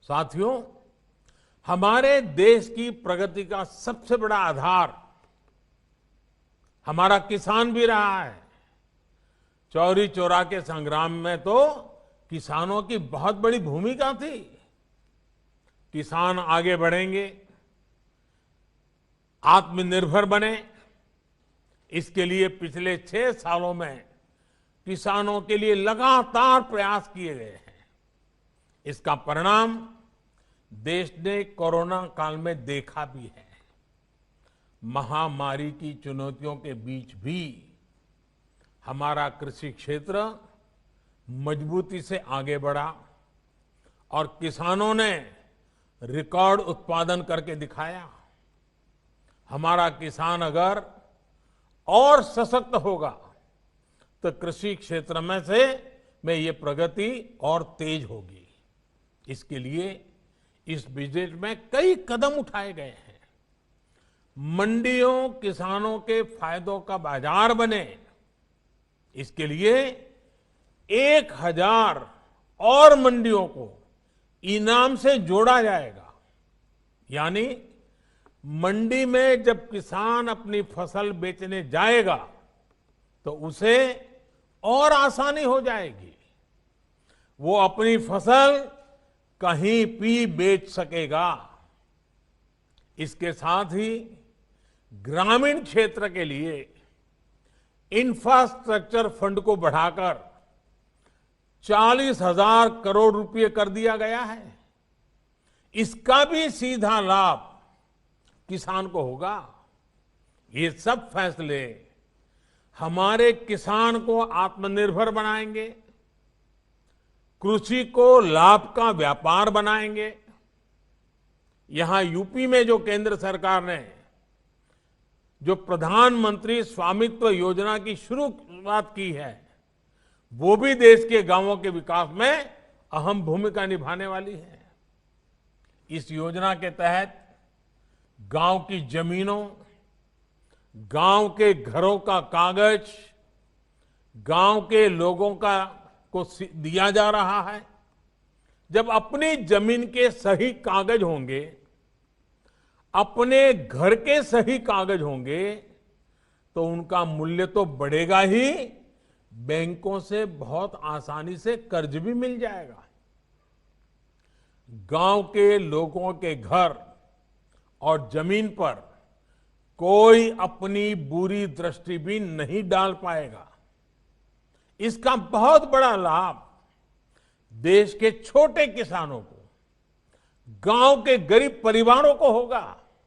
साथियों, हमारे देश की प्रगति का सबसे बड़ा आधार हमारा किसान भी रहा है। चौरी चौरा के संग्राम में तो किसानों की बहुत बड़ी भूमिका थी। किसान आगे बढ़ेंगे, आत्मनिर्भर बने, इसके लिए पिछले 6 सालों में किसानों के लिए लगातार प्रयास किए गए हैं। इसका परिणाम देश ने कोरोना काल में देखा भी है। महामारी की चुनौतियों के बीच भी हमारा कृषि क्षेत्र मजबूती से आगे बढ़ा और किसानों ने रिकॉर्ड उत्पादन करके दिखाया। हमारा किसान अगर और सशक्त होगा तो कृषि क्षेत्र में ये प्रगति और तेज होगी। इसके लिए इस बजट में कई कदम उठाए गए हैं। मंडियों किसानों के फायदों का बाजार बने, इसके लिए 1000 और मंडियों को इनाम से जोड़ा जाएगा। यानी मंडी में जब किसान अपनी फसल बेचने जाएगा तो उसे और आसानी हो जाएगी। वो अपनी फसल कहीं भी बेच सकेगा। इसके साथ ही ग्रामीण क्षेत्र के लिए इंफ्रास्ट्रक्चर फंड को बढ़ाकर 40,000 करोड़ रुपए कर दिया गया है। इसका भी सीधा लाभ किसान को होगा। ये सब फैसले हमारे किसान को आत्मनिर्भर बनाएंगे, कृषि को लाभ का व्यापार बनाएंगे। यहां यूपी में जो केंद्र सरकार ने जो प्रधानमंत्री स्वामित्व योजना की शुरुआत की है, वो भी देश के गांवों के विकास में अहम भूमिका निभाने वाली है। इस योजना के तहत गांव की जमीनों, गांव के घरों का कागज गांव के लोगों को दिया जा रहा है। जब अपनी जमीन के सही कागज होंगे, अपने घर के सही कागज होंगे, तो उनका मूल्य तो बढ़ेगा ही, बैंकों से बहुत आसानी से कर्ज भी मिल जाएगा। गांव के लोगों के घर और जमीन पर कोई अपनी बुरी दृष्टि भी नहीं डाल पाएगा। इसका बहुत बड़ा लाभ देश के छोटे किसानों को, गांव के गरीब परिवारों को होगा।